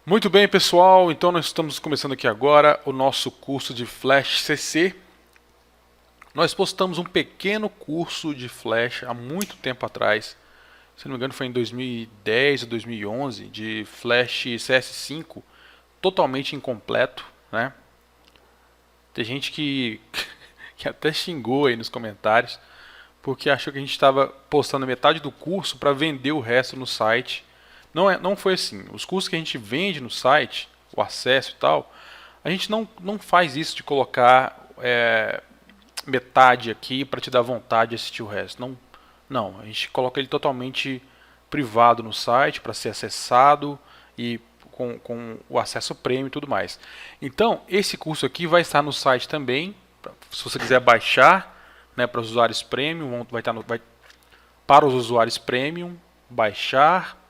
Muito bem, pessoal, então nós estamos começando aqui agora o nosso curso de Flash CC. Nós postamos um pequeno curso de Flash há muito tempo atrás, se não me engano foi em 2010 ou 2011, de Flash CS5, totalmente incompleto, né? Tem gente que até xingou aí nos comentários, porque achou que a gente estava postando metade do curso para vender o resto no site. Não foi assim. Os cursos que a gente vende no site, o acesso e tal, a gente não faz isso de colocar metade aqui para te dar vontade de assistir o resto. Não, a gente coloca ele totalmente privado no site para ser acessado e com o acesso premium e tudo mais. Então, esse curso aqui vai estar no site também. Se você quiser baixar, né, para os usuários premium, para os usuários premium, baixar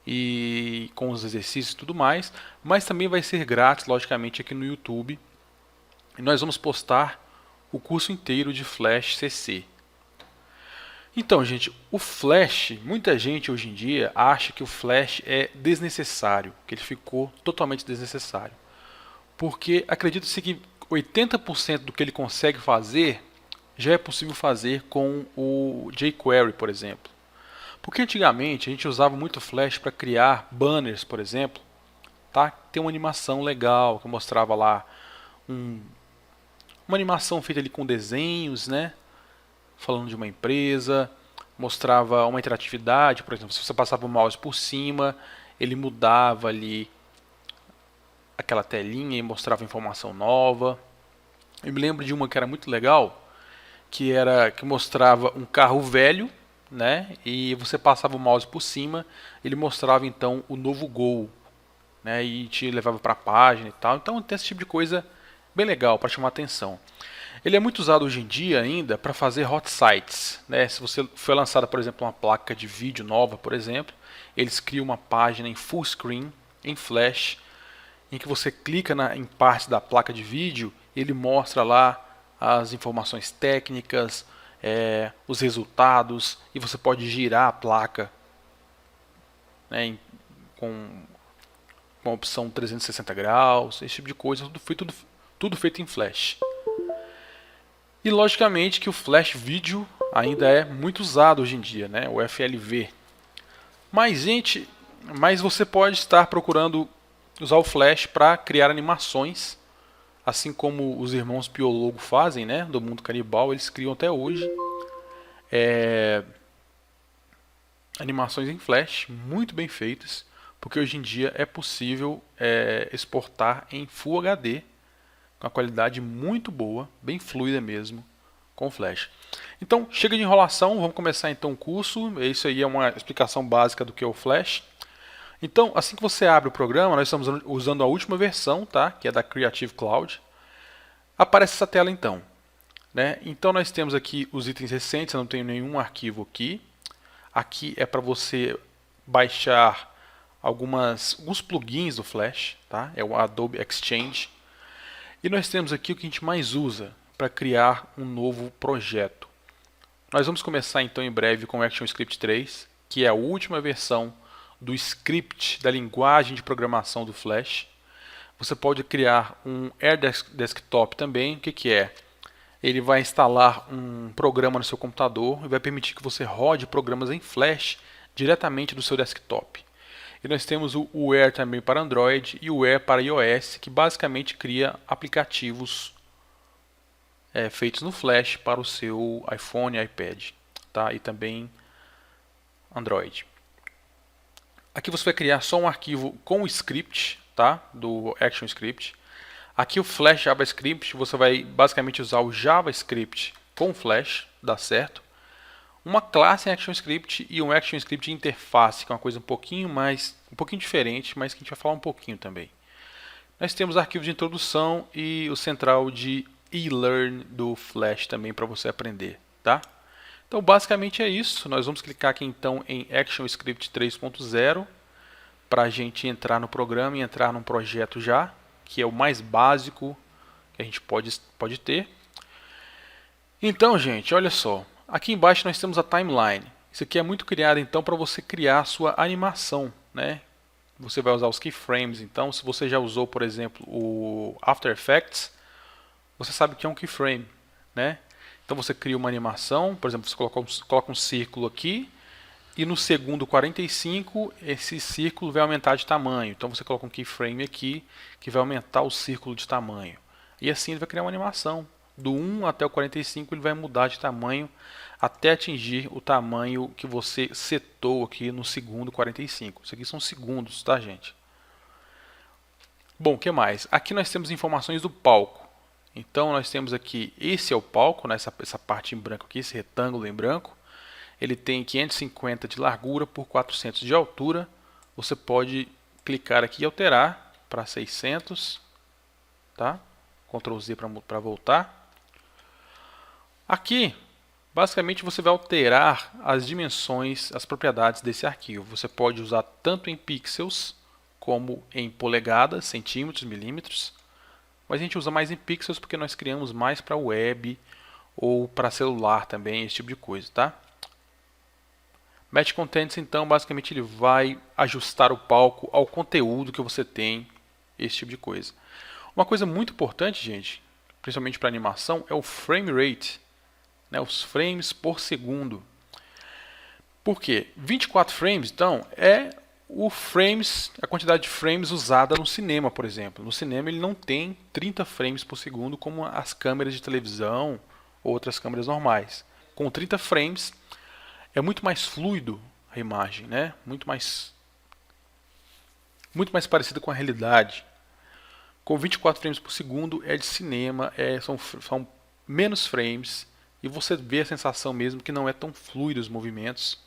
e com os exercícios e tudo mais, mas também vai ser grátis, logicamente, aqui no YouTube. E nós vamos postar o curso inteiro de Flash CC. Então, gente, o Flash, muita gente hoje em dia acha que o Flash é desnecessário, que ele ficou totalmente desnecessário. Porque acredita-se que 80% do que ele consegue fazer já é possível fazer com o jQuery, por exemplo. Porque antigamente a gente usava muito Flash para criar banners, por exemplo, tá? Tem uma animação legal que mostrava lá uma animação feita ali com desenhos, né? Falando de uma empresa, mostrava uma interatividade, por exemplo, se você passava o mouse por cima, ele mudava ali aquela telinha e mostrava informação nova. Eu me lembro de uma que era muito legal, que mostrava um carro velho, né? E você passava o mouse por cima, ele mostrava então o novo Gol, né? E te levava para a página e tal. Então tem esse tipo de coisa bem legal para chamar atenção. Ele é muito usado hoje em dia ainda para fazer hot sites, né? Se você foi lançada, por exemplo, uma placa de vídeo nova, por exemplo, eles criam uma página em full screen, em Flash, em que você clica em partes da placa de vídeo, ele mostra lá as informações técnicas, os resultados, e você pode girar a placa, né, com a opção 360 graus, esse tipo de coisa, tudo feito em Flash. E logicamente que o Flash Video ainda é muito usado hoje em dia, né, o FLV. Mas você pode estar procurando usar o Flash para criar animações, assim como os irmãos Piologo fazem, né, do mundo canibal, eles criam até hoje animações em Flash muito bem feitas, porque hoje em dia é possível exportar em Full HD com uma qualidade muito boa, bem fluida mesmo, com Flash. Então, chega de enrolação, vamos começar então o curso. Isso aí é uma explicação básica do que é o Flash. Então, assim que você abre o programa, nós estamos usando a última versão, tá? Que é da Creative Cloud. Aparece essa tela então, né? Então nós temos aqui os itens recentes, eu não tenho nenhum arquivo aqui. Aqui é para você baixar alguns plugins do Flash, tá? É o Adobe Exchange. E nós temos aqui o que a gente mais usa para criar um novo projeto. Nós vamos começar então em breve com o ActionScript 3, que é a última versão do script da linguagem de programação do Flash. Você pode criar um AirDesktop também. O que é? Ele vai instalar um programa no seu computador e vai permitir que você rode programas em Flash diretamente do seu desktop. E nós temos o Air também para Android e o Air para iOS, que basicamente cria aplicativos feitos no Flash para o seu iPhone e iPad, tá? E também Android. Aqui você vai criar só um arquivo com o script, tá? Do ActionScript. Aqui o Flash JavaScript, você vai basicamente usar o JavaScript com Flash, dá certo. Uma classe em ActionScript e um ActionScript interface, que é uma coisa um pouquinho diferente, mas que a gente vai falar um pouquinho também. Nós temos arquivos de introdução e o central de e-learn do Flash também para você aprender, tá? Então basicamente é isso. Nós vamos clicar aqui então em ActionScript 3.0 para a gente entrar no programa e entrar num projeto já, que é o mais básico que a gente pode ter. Então, gente, olha só. Aqui embaixo nós temos a timeline. Isso aqui é muito criado então para você criar a sua animação, né? você vai usar os keyframes. Então, se você já usou, por exemplo, o After Effects, você sabe que é um keyframe, né? Então você cria uma animação, por exemplo, você coloca um círculo aqui, e no segundo 45 esse círculo vai aumentar de tamanho. Então você coloca um keyframe aqui que vai aumentar o círculo de tamanho. E assim ele vai criar uma animação. Do 1 até o 45 ele vai mudar de tamanho até atingir o tamanho que você setou aqui no segundo 45. Isso aqui são segundos, tá, gente? Bom, o que mais? Aqui nós temos informações do palco. Então nós temos aqui, esse é o palco, né, essa parte em branco aqui, esse retângulo em branco. Ele tem 550 de largura por 400 de altura. Você pode clicar aqui e alterar para 600, tá? Ctrl Z para voltar. Aqui, basicamente, você vai alterar as dimensões, as propriedades desse arquivo. Você pode usar tanto em pixels como em polegadas, centímetros, milímetros. Mas a gente usa mais em pixels porque nós criamos mais para web ou para celular também, esse tipo de coisa, tá? Match Contents, então, basicamente ele vai ajustar o palco ao conteúdo que você tem, esse tipo de coisa. Uma coisa muito importante, gente, principalmente para animação, é o frame rate, né, os frames por segundo. Por quê? 24 frames, então, é a quantidade de frames usada no cinema, por exemplo. No cinema ele não tem 30 frames por segundo como as câmeras de televisão ou outras câmeras normais. Com 30 frames é muito mais fluido a imagem, né? Muito mais parecida com a realidade. Com 24 frames por segundo é de cinema, são menos frames e você vê a sensação mesmo que não é tão fluido os movimentos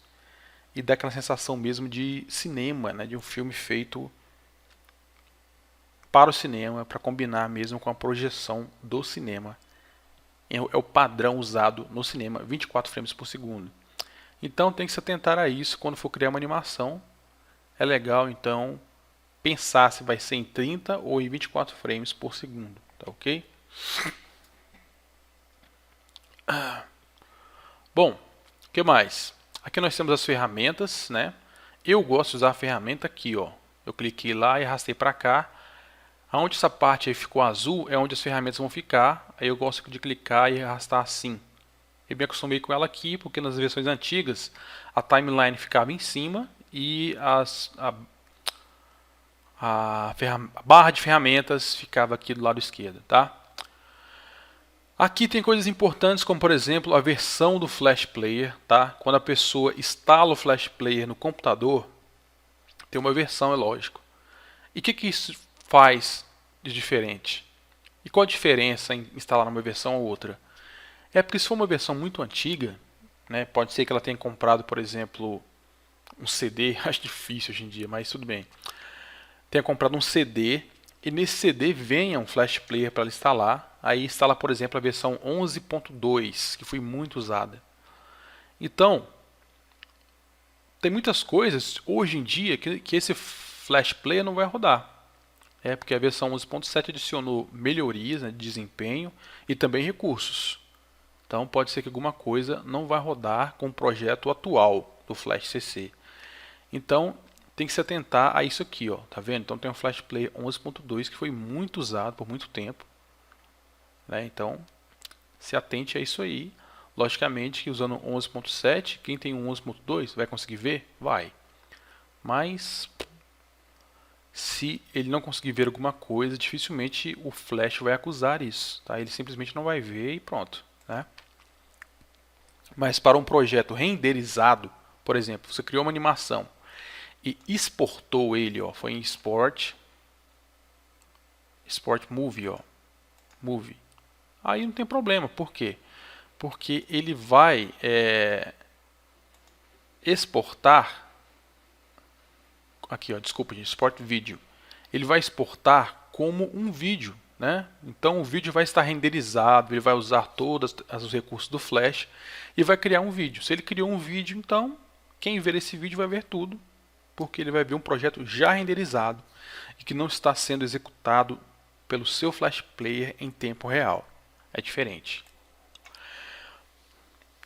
e dá aquela sensação mesmo de cinema, né? De um filme feito para o cinema, para combinar mesmo com a projeção do cinema. É o padrão usado no cinema, 24 frames por segundo. Então tem que se atentar a isso quando for criar uma animação. É legal então pensar se vai ser em 30 ou em 24 frames por segundo, tá ok? Bom, o que mais? Aqui nós temos as ferramentas, né? Eu gosto de usar a ferramenta aqui, ó. Eu cliquei lá e arrastei para cá. Aonde essa parte aí ficou azul é onde as ferramentas vão ficar. Aí eu gosto de clicar e arrastar assim. Eu me acostumei com ela aqui, porque nas versões antigas a timeline ficava em cima e a barra de ferramentas ficava aqui do lado esquerdo, tá? Aqui tem coisas importantes, como por exemplo a versão do Flash Player, tá? Quando a pessoa instala o Flash Player no computador, tem uma versão, é lógico. E o que isso faz de diferente? E qual a diferença em instalar uma versão ou outra? É porque se for uma versão muito antiga, né, pode ser que ela tenha comprado, por exemplo, um CD, acho difícil hoje em dia, mas tudo bem. Tenha comprado um CD e nesse CD venha um Flash Player para instalar. Aí instala, por exemplo, a versão 11.2, que foi muito usada. Então, tem muitas coisas hoje em dia que esse Flash Player não vai rodar. É porque a versão 11.7 adicionou melhorias, né, de desempenho e também recursos. Então pode ser que alguma coisa não vai rodar com o projeto atual do Flash CC. Então tem que se atentar a isso aqui, ó. Tá vendo? Então tem o Flash Player 11.2 que foi muito usado por muito tempo, né? Então se atente a isso aí. Logicamente que usando 11.7, quem tem um 11.2 vai conseguir ver? Vai. Mas se ele não conseguir ver alguma coisa, dificilmente o Flash vai acusar isso, tá? Ele simplesmente não vai ver e pronto, né? Mas para um projeto renderizado, por exemplo, você criou uma animação e exportou ele, ó, foi em Export Movie, ó, Movie. Aí não tem problema, por quê? Porque ele vai exportar, aqui, ó, desculpa, gente, Export Video. Ele vai exportar como um vídeo, né? Então o vídeo vai estar renderizado, ele vai usar todos os recursos do Flash e vai criar um vídeo. Se ele criou um vídeo, então quem ver esse vídeo vai ver tudo, porque ele vai ver um projeto já renderizado e que não está sendo executado pelo seu Flash Player em tempo real. É diferente.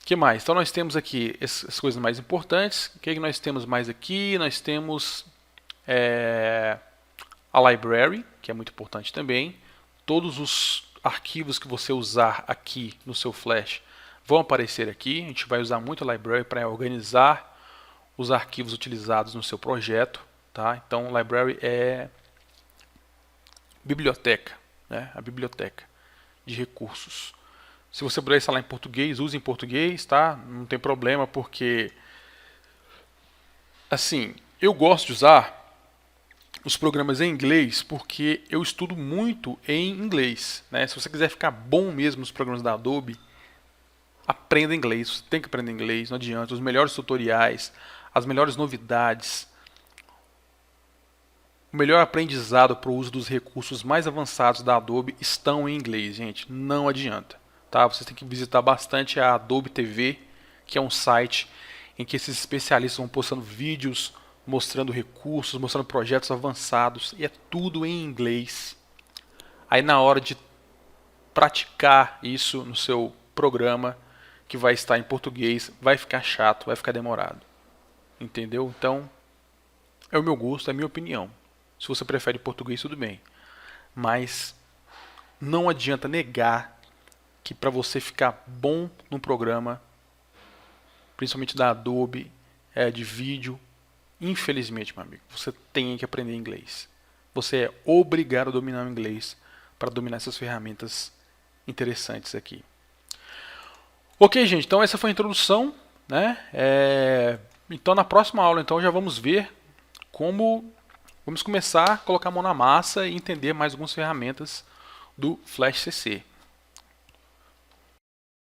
O que mais? Então nós temos aqui as coisas mais importantes. O que nós temos mais aqui? Nós temos a library, que é muito importante também. Todos os arquivos que você usar aqui no seu Flash vão aparecer aqui. A gente vai usar muito a library para organizar os arquivos utilizados no seu projeto. Tá? Então, library é biblioteca, né? A biblioteca de recursos. Se você puder instalar em português, use em português, tá? Não tem problema, porque assim, eu gosto de usar os programas em inglês porque eu estudo muito em inglês, né? Se você quiser ficar bom mesmo nos programas da Adobe, aprenda inglês, você tem que aprender inglês, não adianta. Os melhores tutoriais, as melhores novidades, o melhor aprendizado para o uso dos recursos mais avançados da Adobe estão em inglês, gente. Não adianta. Tá? Você tem que visitar bastante a Adobe TV, que é um site em que esses especialistas vão postando vídeos, mostrando recursos, mostrando projetos avançados, e é tudo em inglês. Aí na hora de praticar isso no seu programa, que vai estar em português, vai ficar chato, vai ficar demorado. Entendeu? Então, é o meu gosto, é a minha opinião. Se você prefere português, tudo bem. Mas não adianta negar que para você ficar bom no programa, principalmente da Adobe, de vídeo, infelizmente, meu amigo, você tem que aprender inglês. Você é obrigado a dominar o inglês para dominar essas ferramentas interessantes aqui. Ok, gente, então essa foi a introdução, né? Então na próxima aula então já vamos ver como vamos começar a colocar a mão na massa e entender mais algumas ferramentas do Flash CC.